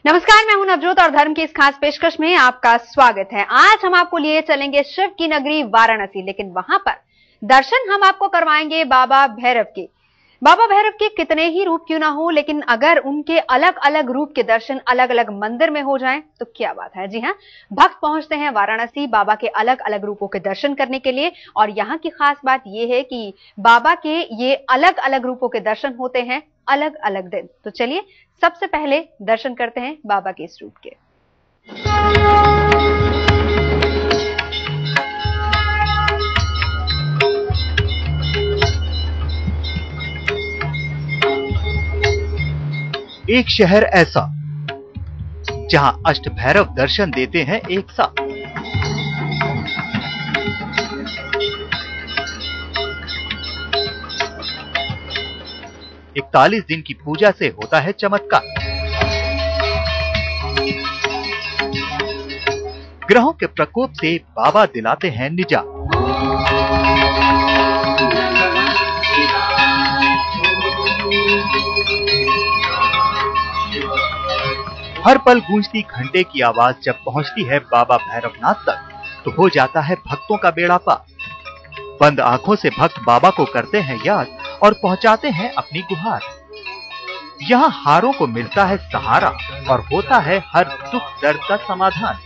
नमस्कार, मैं हूं नवजोत और धर्म की इस खास पेशकश में आपका स्वागत है। आज हम आपको लिए चलेंगे शिव की नगरी वाराणसी, लेकिन वहां पर दर्शन हम आपको करवाएंगे बाबा भैरव के। बाबा भैरव के कितने ही रूप क्यों ना हो, लेकिन अगर उनके अलग अलग रूप के दर्शन अलग अलग मंदिर में हो जाएं तो क्या बात है। जी हां, भक्त पहुंचते हैं वाराणसी बाबा के अलग अलग रूपों के दर्शन करने के लिए, और यहाँ की खास बात यह है कि बाबा के ये अलग अलग रूपों के दर्शन होते हैं अलग अलग दिन। तो चलिए सबसे पहले दर्शन करते हैं बाबा के इस रूप के। एक शहर ऐसा जहां अष्ट भैरव दर्शन देते हैं एक साथ। इकतालीस दिन की पूजा से होता है चमत्कार। ग्रहों के प्रकोप से बाबा दिलाते हैं निजात। हर पल गूंजती घंटे की आवाज जब पहुंचती है बाबा भैरवनाथ तक तो हो जाता है भक्तों का बेड़ा पार। बंद आंखों से भक्त बाबा को करते हैं याद और पहुंचाते हैं अपनी गुहार। यहाँ हारों को मिलता है सहारा और होता है हर दुख दर्द का समाधान,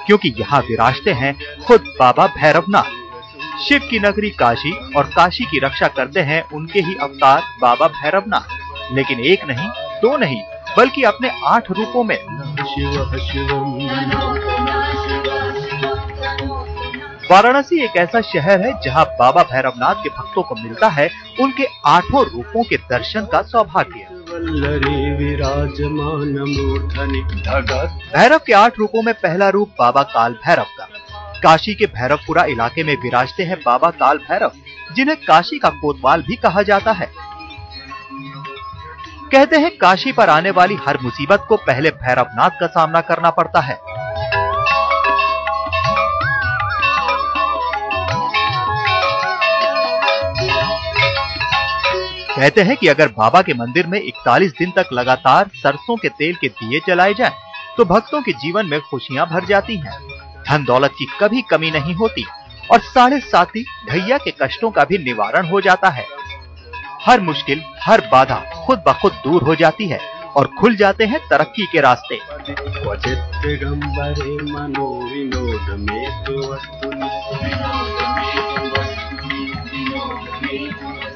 क्योंकि यहाँ विराजते हैं खुद बाबा भैरवनाथ। शिव की नगरी काशी और काशी की रक्षा करते हैं उनके ही अवतार बाबा भैरवनाथ, लेकिन एक नहीं दो नहीं बल्कि अपने 8 रूपों में। वाराणसी एक ऐसा शहर है जहां बाबा भैरवनाथ के भक्तों को मिलता है उनके 8 रूपों के दर्शन का सौभाग्य। भैरव के 8 रूपों में पहला रूप बाबा काल भैरव का। काशी के भैरवपुरा इलाके में विराजते हैं बाबा काल भैरव, जिन्हें काशी का कोतवाल भी कहा जाता है। कहते हैं काशी पर आने वाली हर मुसीबत को पहले भैरवनाथ का सामना करना पड़ता है। कहते हैं कि अगर बाबा के मंदिर में 41 दिन तक लगातार सरसों के तेल के दिए जलाए जाएं, तो भक्तों के जीवन में खुशियां भर जाती हैं, धन दौलत की कभी कमी नहीं होती और 7.5 ढैया के कष्टों का भी निवारण हो जाता है। हर मुश्किल हर बाधा खुद ब खुद दूर हो जाती है और खुल जाते हैं तरक्की के रास्ते।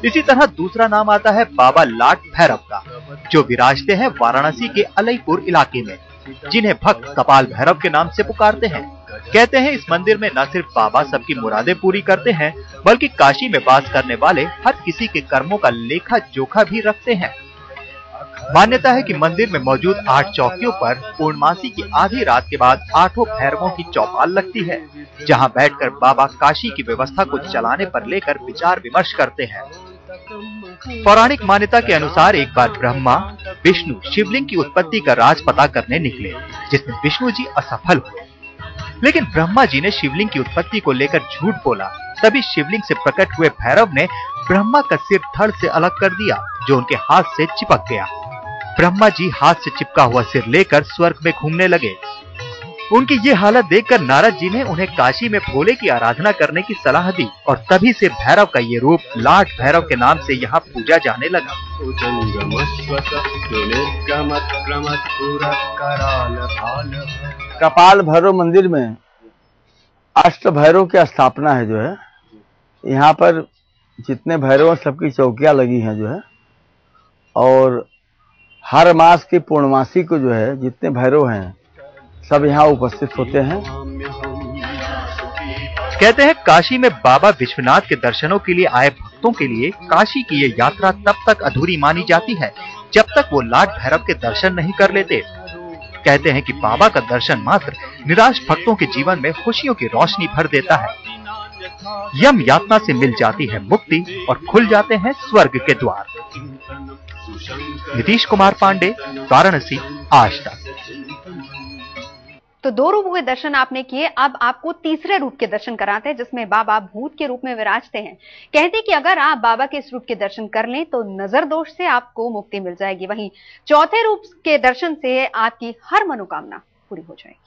इसी तरह दूसरा नाम आता है बाबा लाट भैरव का, जो विराजते हैं वाराणसी के अलईपुर इलाके में, जिन्हें भक्त कपाल भैरव के नाम से पुकारते हैं। कहते हैं इस मंदिर में न सिर्फ बाबा सबकी मुरादें पूरी करते हैं, बल्कि काशी में वास करने वाले हर किसी के कर्मों का लेखा जोखा भी रखते हैं। मान्यता है कि मंदिर में मौजूद 8 चौकियों पर पूर्णमासी की आधी रात के बाद 8 भैरवों की चौपाल लगती है, जहां बैठकर बाबा काशी की व्यवस्था को चलाने पर लेकर विचार विमर्श करते हैं। पौराणिक मान्यता के अनुसार एक बार ब्रह्मा विष्णु शिवलिंग की उत्पत्ति का राज पता करने निकले, जिसमें विष्णु जी असफल हुए। लेकिन ब्रह्मा जी ने शिवलिंग की उत्पत्ति को लेकर झूठ बोला। तभी शिवलिंग से प्रकट हुए भैरव ने ब्रह्मा का सिर धड़ से अलग कर दिया, जो उनके हाथ से चिपक गया। ब्रह्मा जी हाथ से चिपका हुआ सिर लेकर स्वर्ग में घूमने लगे। उनकी ये हालत देखकर नारद जी ने उन्हें काशी में भोले की आराधना करने की सलाह दी और तभी से भैरव का ये रूप लाट भैरव के नाम से यहाँ पूजा जाने लगा। कपाल भैरव मंदिर में अष्ट भैरव की स्थापना है जो है। यहाँ पर जितने भैरव सबकी चौकियां लगी हैं जो है, और हर मास की पूर्णमासी को जो है जितने भैरव हैं सब यहाँ उपस्थित होते हैं। कहते हैं काशी में बाबा विश्वनाथ के दर्शनों के लिए आए भक्तों के लिए काशी की ये यात्रा तब तक अधूरी मानी जाती है जब तक वो लाट भैरव के दर्शन नहीं कर लेते। कहते हैं कि बाबा का दर्शन मात्र निराश भक्तों के जीवन में खुशियों की रोशनी भर देता है। यम यातना से मिल जाती है मुक्ति और खुल जाते हैं स्वर्ग के द्वार। नीतीश कुमार पांडे, वाराणसी, आज तक। तो 2 रूपों के दर्शन आपने किए, अब आपको तीसरे रूप के दर्शन कराते हैं जिसमें बाबा भूत के रूप में विराजते हैं। कहते हैं कि अगर आप बाबा के इस रूप के दर्शन कर लें तो नजर दोष से आपको मुक्ति मिल जाएगी। वहीं चौथे रूप के दर्शन से आपकी हर मनोकामना पूरी हो जाएगी।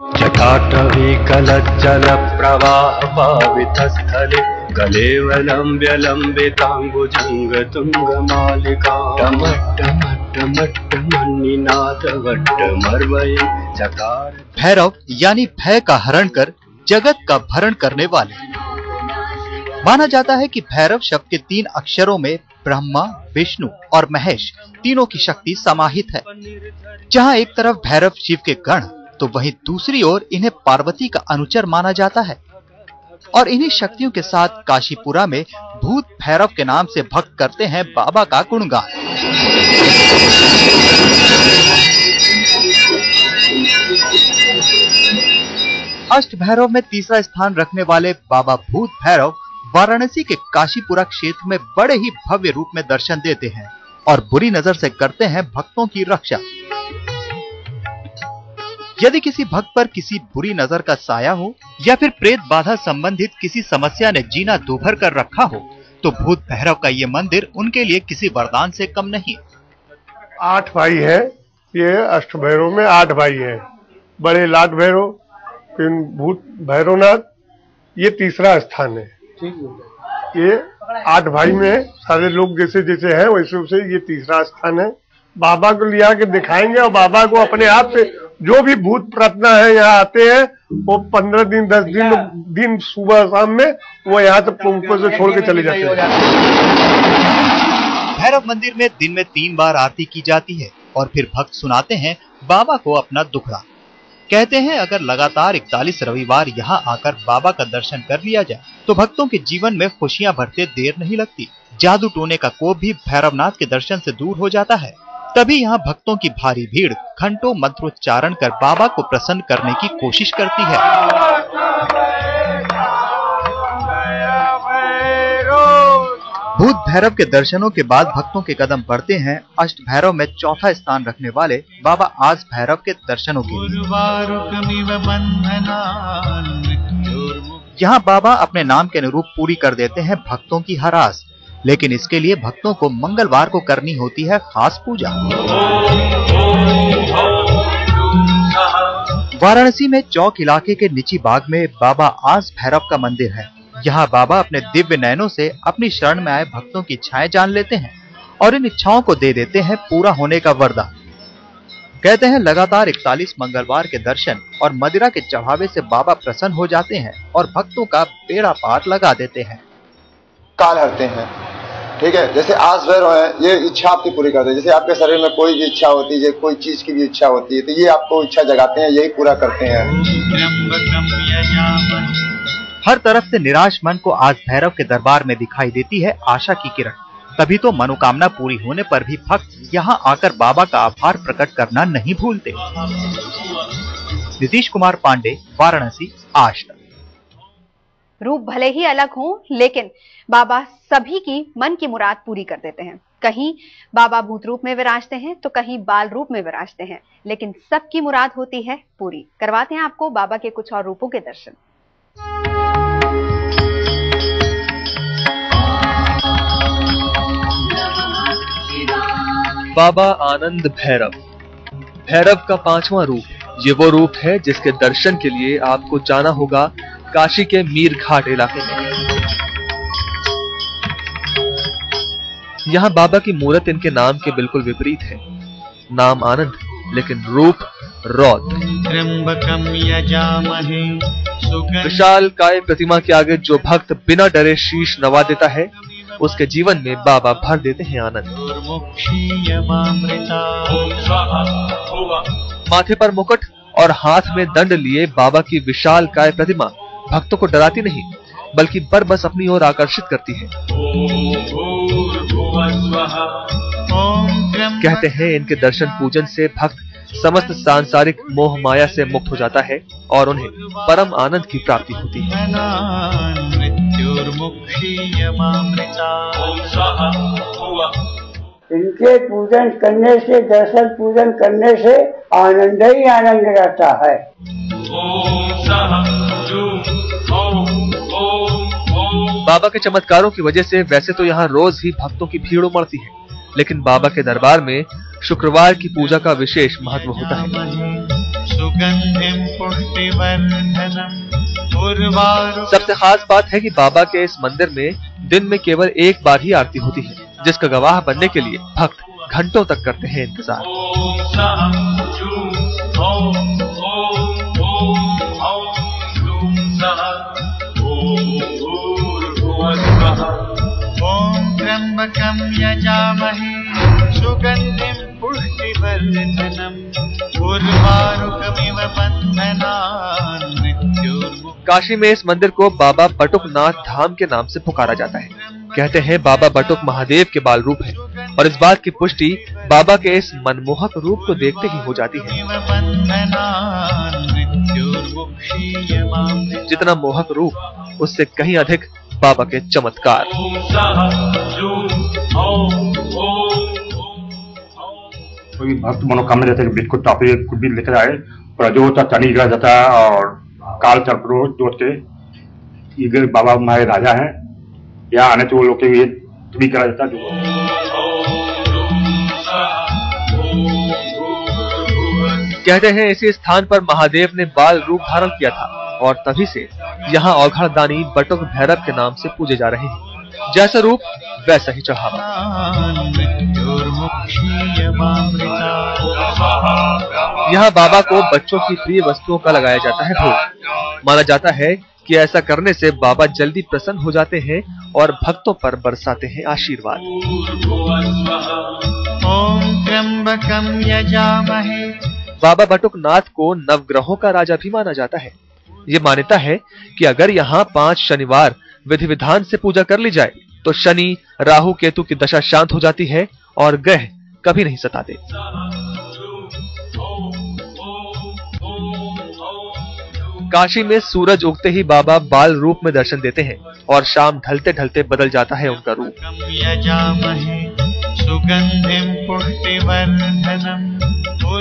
जटाटवी कलज्जल प्रवाह पावितस्थले कलेवलं व्यलंबितांगुजंग तुंगमालिका भैरव यानी भय का हरण कर जगत का भरण करने वाले। माना जाता है कि भैरव शब्द के 3 अक्षरों में ब्रह्मा, विष्णु और महेश तीनों की शक्ति समाहित है। जहां एक तरफ भैरव शिव के गण तो वहीं दूसरी ओर इन्हें पार्वती का अनुचर माना जाता है। और इन्हीं शक्तियों के साथ काशीपुरा में भूत भैरव के नाम से भक्त करते हैं बाबा का गुणगान। अष्ट भैरव में तीसरा स्थान रखने वाले बाबा भूत भैरव वाराणसी के काशीपुरा क्षेत्र में बड़े ही भव्य रूप में दर्शन देते हैं और बुरी नजर से करते हैं भक्तों की रक्षा। यदि किसी भक्त पर किसी बुरी नजर का साया हो या फिर प्रेत बाधा संबंधित किसी समस्या ने जीना दूभर कर रखा हो तो भूत भैरव का ये मंदिर उनके लिए किसी वरदान से कम नहीं। 8 भाई है, ये अष्ट भैरव में 8 भाई है। बड़े लाट भैरव, फिर भूत भैरवनाथ, ये तीसरा स्थान है। ये 8 भाई में सारे लोग जैसे जैसे हैं वैसे वैसे ये तीसरा स्थान है। बाबा को लिया के दिखाएंगे और बाबा को अपने आप से जो भी भूत प्रार्थना है यहाँ आते हैं वो 15 दिन 10 दिन सुबह शाम में वो यहाँ तक उनको से छोड़ के चले जाते हैं। भैरव मंदिर में दिन में 3 बार आरती की जाती है और फिर भक्त सुनाते हैं बाबा को अपना दुखड़ा। कहते हैं अगर लगातार 41 रविवार यहाँ आकर बाबा का दर्शन कर लिया जाए तो भक्तों के जीवन में खुशियां भरते देर नहीं लगती। जादू टोने का कोप भी भैरवनाथ के दर्शन से दूर हो जाता है। तभी यहाँ भक्तों की भारी भीड़ घंटों मंत्रोच्चारण कर बाबा को प्रसन्न करने की कोशिश करती है। भूत भैरव के दर्शनों के बाद भक्तों के कदम बढ़ते हैं अष्ट भैरव में चौथा स्थान रखने वाले बाबा आज भैरव के दर्शनों के लिए। यहाँ बाबा अपने नाम के अनुरूप पूरी कर देते हैं भक्तों की हर आस, लेकिन इसके लिए भक्तों को मंगलवार को करनी होती है खास पूजा। वाराणसी में चौक इलाके के निची बाग में बाबा आज भैरव का मंदिर है। यहाँ बाबा अपने दिव्य नयनों से अपनी शरण में आए भक्तों की इच्छाएं जान लेते हैं और इन इच्छाओं को दे देते हैं पूरा होने का वरदान। कहते हैं लगातार 41 मंगलवार के दर्शन और मदिरा के चढ़ावे से बाबा प्रसन्न हो जाते हैं और भक्तों का बेड़ा पार लगा देते हैं। काल हरते हैं, ठीक है। जैसे आज भैरव है, ये इच्छा आपकी पूरी करते हैं। जैसे आपके शरीर में कोई भी इच्छा होती है, कोई चीज की भी इच्छा होती है, तो ये आपको इच्छा जगाते हैं, यही पूरा करते हैं। हर तरफ से निराश मन को आज भैरव के दरबार में दिखाई देती है आशा की किरण। तभी तो मनोकामना पूरी होने पर भी भक्त यहाँ आकर बाबा का आभार प्रकट करना नहीं भूलते। नीतीश कुमार पांडे, वाराणसी, आज तक। रूप भले ही अलग हों, लेकिन बाबा सभी की मन की मुराद पूरी कर देते हैं। कहीं बाबा भूत रूप में विराजते हैं तो कहीं बाल रूप में विराजते हैं, लेकिन सबकी मुराद होती है पूरी। करवाते हैं आपको बाबा के कुछ और रूपों के दर्शन। बाबा आनंद भैरव, भैरव का 5वां रूप। ये वो रूप है जिसके दर्शन के लिए आपको जाना होगा काशी के मीर घाट इलाके में। यहाँ बाबा की मूर्त इनके नाम के बिल्कुल विपरीत है। नाम आनंद, लेकिन रूप रौद्र। विशाल काय प्रतिमा के आगे जो भक्त बिना डरे शीश नवा देता है, उसके जीवन में बाबा भर देते हैं आनंद। माथे पर मुकुट और हाथ में दंड लिए बाबा की विशाल काय प्रतिमा भक्तों को डराती नहीं, बल्कि बस अपनी ओर आकर्षित करती है। कहते हैं इनके दर्शन पूजन से भक्त समस्त सांसारिक मोह माया से मुक्त हो जाता है और उन्हें परम आनंद की प्राप्ति होती है। इनके पूजन करने से, दर्शन पूजन करने से आनंद ही आनंद रहता है। बाबा के चमत्कारों की वजह से वैसे तो यहाँ रोज ही भक्तों की भीड़ उमड़ती है, लेकिन बाबा के दरबार में शुक्रवार की पूजा का विशेष महत्व होता है। सबसे खास बात है कि बाबा के इस मंदिर में दिन में केवल एक बार ही आरती होती है, जिसका गवाह बनने के लिए भक्त घंटों तक करते हैं इंतजार। ओम त्र्यंबकं यजामहे सुगंधिं पुष्टिवर्धनम् उर्वारुकमिव बन्धनान् मृत्योर्मुक्तिः। काशी में इस मंदिर को बाबा बटुकनाथ धाम के नाम से पुकारा जाता है। कहते हैं बाबा बटुक महादेव के बाल रूप है और इस बात की पुष्टि बाबा के इस मनमोहक रूप को देखते ही हो जाती है। जितना मोहक रूप उससे कहीं अधिक बाबा के चमत्कार। कोई भक्त मनोकामना रहता है, बिल्कुल टॉपी कुछ भी लेकर आए और जो होता तनी गिरा जाता है और काल चक्र जोत के ये बाबा हमारे राजा हैं, यहाँ आने तो वो लोग के लिए भी करा जाता है। कहते हैं इसी स्थान पर महादेव ने बाल रूप धारण किया था और तभी से यहाँ औघड़ दानी बटुक भैरव के नाम से पूजे जा रहे हैं। जैसा रूप वैसा ही चढ़ावा। यहाँ बाबा को बच्चों की प्रिय वस्तुओं का लगाया जाता है भोग। माना जाता है कि ऐसा करने से बाबा जल्दी प्रसन्न हो जाते हैं और भक्तों पर बरसाते हैं आशीर्वाद। ओम त्र्यंबकं यजामहे। बाबा बटुकनाथ को नवग्रहों का राजा भी माना जाता है। ये मान्यता है कि अगर यहाँ 5 शनिवार विधि विधान से पूजा कर ली जाए तो शनि राहु केतु की दशा शांत हो जाती है और ग्रह कभी नहीं सताते। काशी में सूरज उगते ही बाबा बाल रूप में दर्शन देते हैं और शाम ढलते ढलते बदल जाता है उनका रूप।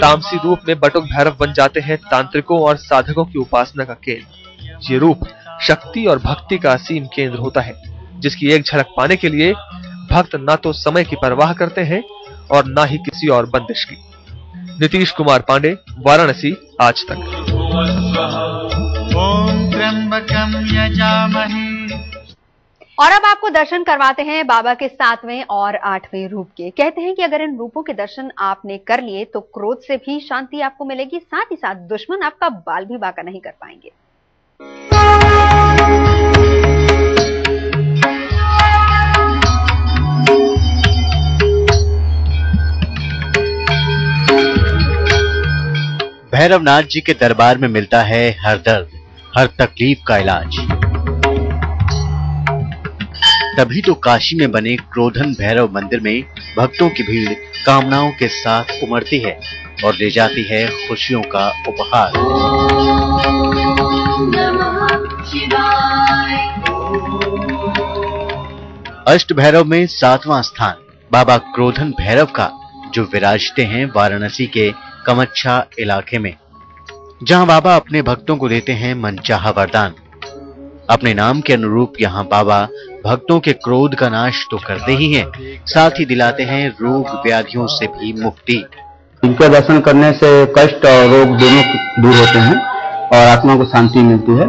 तामसी रूप में बटुक भैरव बन जाते हैं तांत्रिकों और साधकों की उपासना का केंद्र। ये रूप शक्ति और भक्ति का असीम केंद्र होता है, जिसकी एक झलक पाने के लिए भक्त न तो समय की परवाह करते हैं और न ही किसी और बंदिश की। नीतीश कुमार पांडे, वाराणसी, आज तक। ओम त्र्यंबकं यजामहे। और अब आपको दर्शन करवाते हैं बाबा के 7वें और 8वें रूप के। कहते हैं कि अगर इन रूपों के दर्शन आपने कर लिए तो क्रोध से भी शांति आपको मिलेगी, साथ ही साथ दुश्मन आपका बाल भी बांका नहीं कर पाएंगे। भैरवनाथ जी के दरबार में मिलता है हर दर्द, हर तकलीफ का इलाज। तभी तो काशी में बने क्रोधन भैरव मंदिर में भक्तों की भीड़ कामनाओं के साथ उमड़ती है और ले जाती है खुशियों का उपहार। अष्ट भैरव में 7वां स्थान बाबा क्रोधन भैरव का, जो विराजते हैं वाराणसी के कमच्छा इलाके में, जहां बाबा अपने भक्तों को देते हैं मनचाहा वरदान। अपने नाम के अनुरूप यहाँ बाबा भक्तों के क्रोध का नाश तो करते ही हैं, साथ ही दिलाते हैं रोग व्याधियों से भी मुक्ति। इनके दर्शन करने से कष्ट और रोग दोनों दूर होते हैं और आत्मा को शांति मिलती है।